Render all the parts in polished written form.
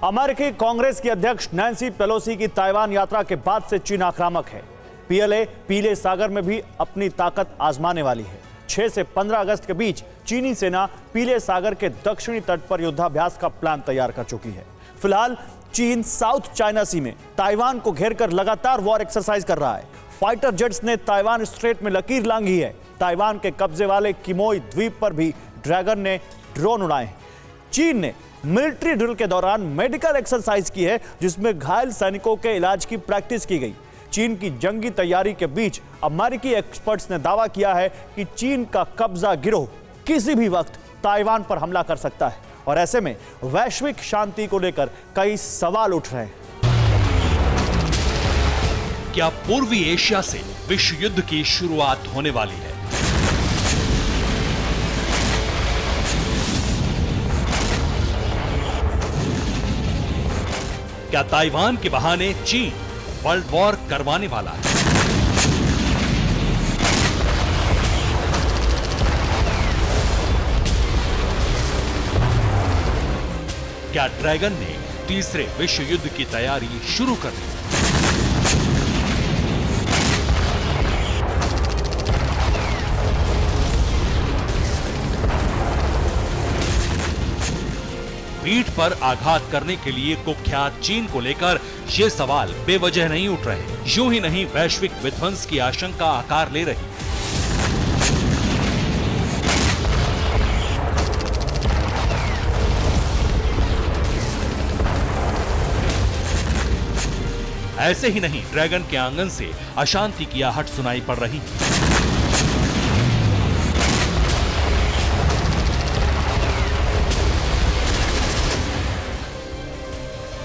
अमेरिकी कांग्रेस की अध्यक्ष नैन्सी पेलोसी की ताइवान यात्रा के बाद से चीन आक्रामक है। पीएलए पीले सागर में भी अपनी ताकत आजमाने वाली है। 6 से 15 अगस्त के बीच चीनी सेना पीले सागर के दक्षिणी तट पर युद्धाभ्यास का प्लान तैयार कर चुकी है। फिलहाल चीन साउथ चाइना सी में ताइवान को घेरकर लगातार वॉर एक्सरसाइज कर रहा है। फाइटर जेट्स ने ताइवान स्ट्रेट में लकीर लांघी है। ताइवान के कब्जे वाले किमोई द्वीप पर भी ड्रैगन ने ड्रोन उड़ाए हैं। चीन ने मिलिट्री ड्रिल के दौरान मेडिकल एक्सरसाइज की है, जिसमें घायल सैनिकों के इलाज की प्रैक्टिस की गई। चीन की जंगी तैयारी के बीच अमेरिकी एक्सपर्ट्स ने दावा किया है कि चीन का कब्जा गिरोह किसी भी वक्त ताइवान पर हमला कर सकता है और ऐसे में वैश्विक शांति को लेकर कई सवाल उठ रहे हैं। क्या पूर्वी एशिया से विश्व युद्ध की शुरुआत होने वाली है? क्या ताइवान के बहाने चीन वर्ल्ड वॉर करवाने वाला है? क्या ड्रैगन ने तीसरे विश्व युद्ध की तैयारी शुरू कर दी? पीठ पर आघात करने के लिए कुख्यात चीन को लेकर ये सवाल बेवजह नहीं उठ रहे। यूं ही नहीं, वैश्विक विध्वंस की आशंका आकार ले रही। ऐसे ही नहीं, ड्रैगन के आंगन से अशांति की आहट सुनाई पड़ रही है।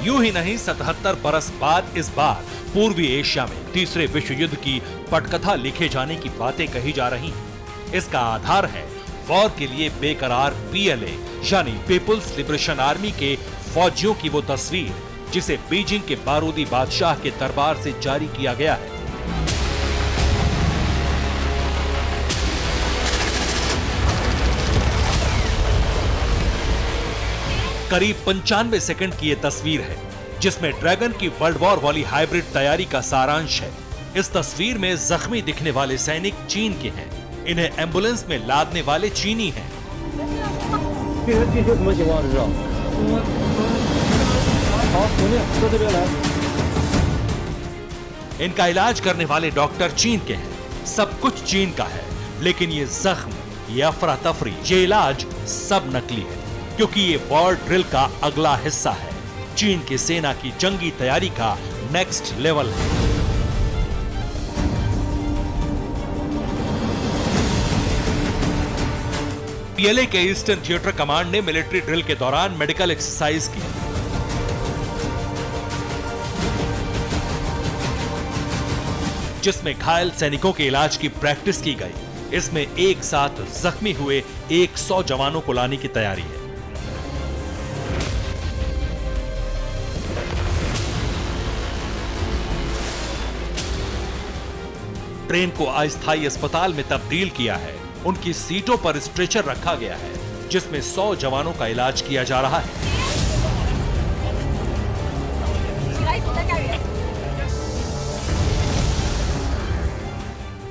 यूं ही नहीं, 77 बरस बाद इस बार पूर्वी एशिया में तीसरे विश्व युद्ध की पटकथा लिखे जाने की बातें कही जा रही हैं। इसका आधार है वॉर के लिए बेकरार पीएलए यानी पीपुल्स लिबरेशन आर्मी के फौजियों की वो तस्वीर जिसे बीजिंग के बारूदी बादशाह के दरबार से जारी किया गया है। करीब 95 सेकंड की यह तस्वीर है, जिसमें ड्रैगन की वर्ल्ड वॉर वाली हाइब्रिड तैयारी का सारांश है। इस तस्वीर में जख्मी दिखने वाले सैनिक चीन के हैं। इन्हें एम्बुलेंस में लादने वाले चीनी हैं। इनका इलाज करने वाले डॉक्टर चीन के हैं। सब कुछ चीन का है, लेकिन ये जख्म, ये अफरा तफरी, ये इलाज सब नकली है, क्योंकि ये वॉर ड्रिल का अगला हिस्सा है। चीन की सेना की जंगी तैयारी का नेक्स्ट लेवल है। पीएलए के ईस्टर्न थिएटर कमांड ने मिलिट्री ड्रिल के दौरान मेडिकल एक्सरसाइज की, जिसमें घायल सैनिकों के इलाज की प्रैक्टिस की गई। इसमें एक साथ जख्मी हुए 100 जवानों को लाने की तैयारी है। ट्रेन को अस्थायी अस्पताल में तब्दील किया है। उनकी सीटों पर स्ट्रेचर रखा गया है, जिसमें 100 जवानों का इलाज किया जा रहा है।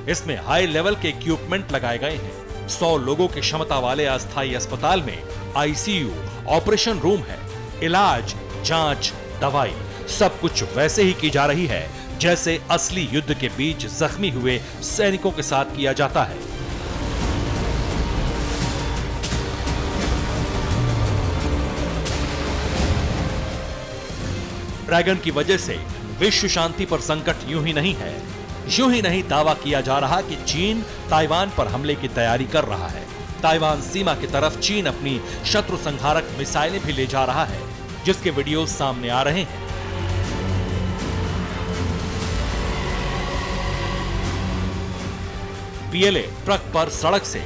इसमें हाई लेवल के इक्विपमेंट लगाए गए हैं। 100 लोगों की क्षमता वाले अस्थायी अस्पताल में आईसीयू, ऑपरेशन रूम है। इलाज, जांच, दवाई सब कुछ वैसे ही की जा रही है जैसे असली युद्ध के बीच जख्मी हुए सैनिकों के साथ किया जाता है। ड्रैगन की वजह से विश्व शांति पर संकट यूं ही नहीं है। यूं ही नहीं, दावा किया जा रहा कि चीन ताइवान पर हमले की तैयारी कर रहा है। ताइवान सीमा की तरफ चीन अपनी शत्रु संहारक मिसाइलें भी ले जा रहा है, जिसके वीडियो सामने आ रहे हैं। पीएलए ट्रक पर सड़क से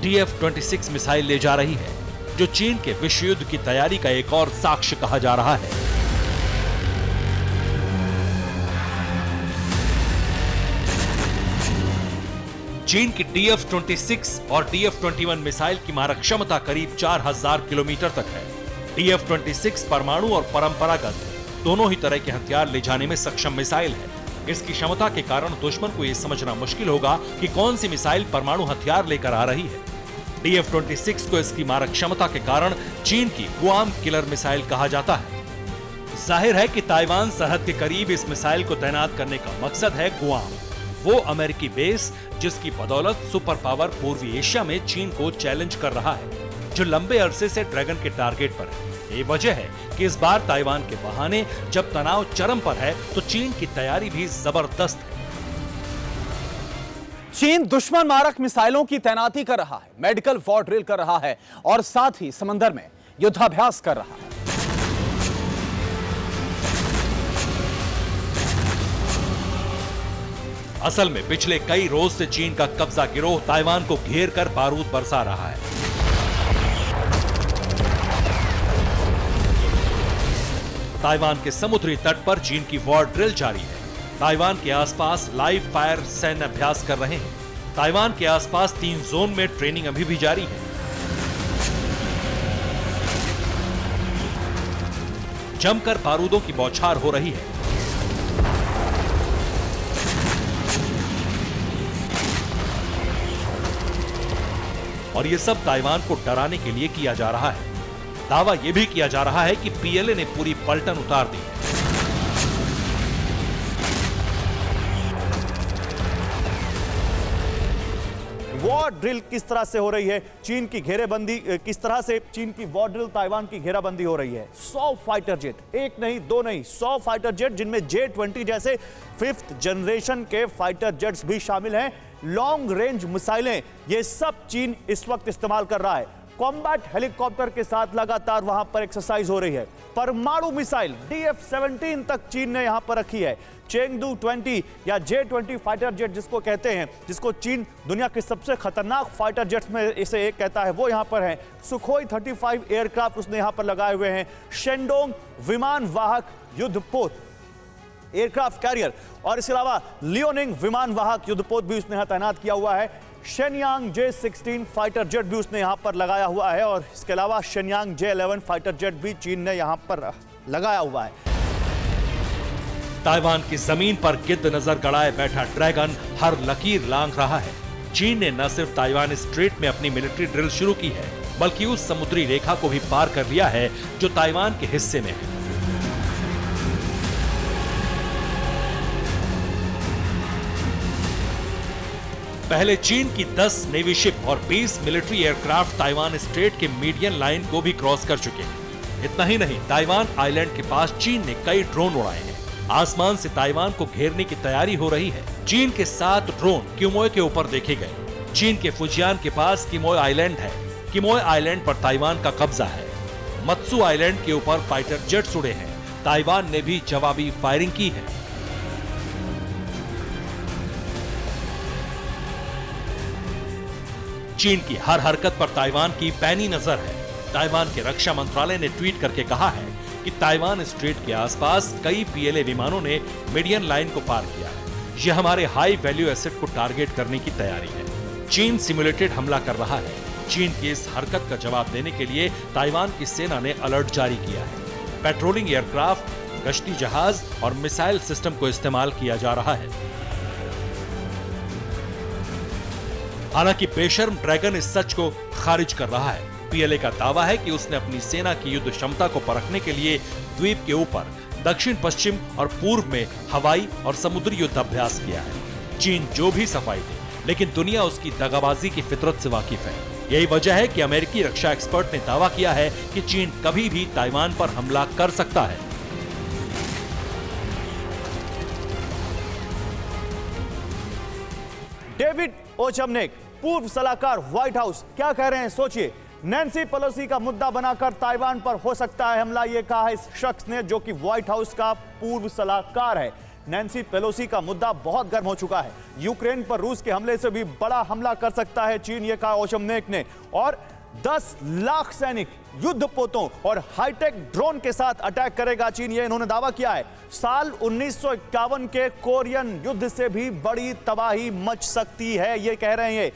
TF-26 मिसाइल ले जा रही है, जो चीन के विश्व युद्ध की तैयारी का एक और साक्ष्य कहा जा रहा है। चीन की TF-26 और TF-21 मिसाइल की मारक क्षमता करीब 4000 किलोमीटर तक है। DF-26 परमाणु और परंपरागत दोनों ही तरह के हथियार ले जाने में सक्षम मिसाइल है। इसकी क्षमता के कारण दुश्मन को यह समझना मुश्किल होगा कि कौन सी मिसाइल परमाणु हथियार लेकर आ रही है। DF-26 को इसकी मारक क्षमता के कारण चीन की गुआम किलर मिसाइल कहा जाता है। जाहिर है कि ताइवान सरहद के करीब इस मिसाइल को तैनात करने का मकसद है गुआम, वो अमेरिकी बेस जिसकी बदौलत सुपर पावर पूर्वी एशिया में चीन को चैलेंज कर रहा है, जो लंबे अरसे से ड्रैगन के टारगेट पर है। ये वजह है कि इस बार ताइवान के बहाने जब तनाव चरम पर है तो चीन की तैयारी भी जबरदस्त है। चीन दुश्मन मारक मिसाइलों की तैनाती कर रहा है, मेडिकल वॉर ड्रिल कर रहा है और साथ ही समंदर में युद्धाभ्यास कर रहा है। असल में पिछले कई रोज से चीन का कब्जा गिरोह ताइवान को घेर कर बारूद बरसा रहा है। ताइवान के समुद्री तट पर चीन की वॉर ड्रिल जारी है। ताइवान के आसपास लाइव फायर सैन्य अभ्यास कर रहे हैं। ताइवान के आसपास 3 जोन में ट्रेनिंग अभी भी जारी है। जमकर बारूदों की बौछार हो रही है। और ये सब ताइवान को डराने के लिए किया जा रहा है। दावा यह भी किया जा रहा है कि पीएलए ने पूरी पलटन उतार दी है। वॉर ड्रिल किस तरह से हो रही है, चीन की घेरेबंदी किस तरह से चीन की वॉर ड्रिल ताइवान की घेराबंदी हो रही है। 100 फाइटर जेट, एक नहीं दो नहीं 100 फाइटर जेट, जिनमें J-20 जैसे 5th जनरेशन के फाइटर जेट्स भी शामिल हैं। लॉन्ग रेंज मिसाइलें, ये सब चीन इस वक्त इस्तेमाल कर रहा है। कॉम्बैट हेलीकॉप्टर के साथ लगातार वहां पर एक्सरसाइज हो रही है। परमाणु मिसाइल DF-17 तक चीन ने यहां पर रखी है। चेंगडू 20 या J-20 फाइटर जेट जिसको कहते हैं, जिसको चीन दुनिया के सबसे खतरनाक फाइटर जेट्स में इसे एक कहता है, वो यहां पर है। सुखोई 35 एयरक्राफ्ट उसने यहां पर लगाए हुए हैं। शेंडोंग विमान वाहक युद्धपोत एयरक्राफ्ट कैरियर और इसके अलावा लियोनिंग विमान वाहक युद्धपोत भी उसने यहां तैनात किया हुआ है। शेनयांग J-16 फाइटर जेट भी उसने यहां पर लगाया हुआ है और इसके अलावा शेनयांग J-11 फाइटर जेट भी चीन ने यहां पर लगाया हुआ है। ताइवान की जमीन पर गिद्ध नजर गड़ाए बैठा ड्रैगन हर लकीर लांघ रहा है। चीन ने न सिर्फ ताइवान स्ट्रेट में अपनी मिलिट्री ड्रिल शुरू की है, बल्कि उस समुद्री रेखा को भी पार कर लिया है जो ताइवान के हिस्से में है। पहले चीन की 10 नेवी शिप और 20 मिलिट्री एयरक्राफ्ट ताइवान स्ट्रेट के मीडियन लाइन को भी क्रॉस कर चुके हैं। इतना ही नहीं, ताइवान आइलैंड के पास चीन ने कई ड्रोन उड़ाए हैं। आसमान से ताइवान को घेरने की तैयारी हो रही है। चीन के 7 ड्रोन किमोय के ऊपर देखे गए। चीन के फुजियान के पास किमोय आइलैंड है। किमोय आइलैंड पर ताइवान का कब्जा है। मत्सू आइलैंड के ऊपर फाइटर जेट्स उड़े हैं। ताइवान ने भी जवाबी फायरिंग की है। चीन की हर हरकत पर ताइवान की पैनी नजर है। ताइवान के रक्षा मंत्रालय ने ट्वीट करके कहा है कि ताइवान स्ट्रेट के आसपास कई पीएलए विमानों ने मीडियन लाइन को पार किया है। यह हमारे हाई वैल्यू एसेट को टारगेट करने की तैयारी है। चीन सिमुलेटेड हमला कर रहा है। चीन की इस हरकत का जवाब देने के लिए ताइवान की सेना ने अलर्ट जारी किया है। पेट्रोलिंग एयरक्राफ्ट, गश्ती जहाज और मिसाइल सिस्टम को इस्तेमाल किया जा रहा है। हालांकि बेशर्म ड्रैगन इस सच को खारिज कर रहा है। पीएलए का दावा है कि उसने अपनी सेना की युद्ध क्षमता को परखने के लिए द्वीप के ऊपर दक्षिण पश्चिम और पूर्व में हवाई और समुद्री युद्ध अभ्यास किया है। चीन जो भी सफाई दे, लेकिन दुनिया उसकी दगाबाजी की फितरत से वाकिफ है। यही वजह है कि अमेरिकी रक्षा एक्सपर्ट ने दावा किया है कि चीन कभी भी ताइवान पर हमला कर सकता है। डेविड ओचमनिक, पूर्व सलाहकार व्हाइट हाउस, क्या कह रहे हैं सोचिए। नैन्सी पेलोसी का मुद्दा बनाकर ताइवान पर हो सकता है हमला, यह कहा इस शख्स ने जो कि व्हाइट हाउस का पूर्व सलाहकार है। नैन्सी पेलोसी का मुद्दा बहुत गर्म हो चुका है। यूक्रेन पर रूस के हमले से भी बड़ा हमला कर सकता है चीन, यह कहा ओचमनिक ने। और 10 लाख सैनिक, युद्धपोतों और हाईटेक ड्रोन के साथ अटैक करेगा चीन, यह इन्होंने दावा किया है। साल 1951 के कोरियन युद्ध से भी बड़ी तबाही मच सकती है, यह कह रहे हैं।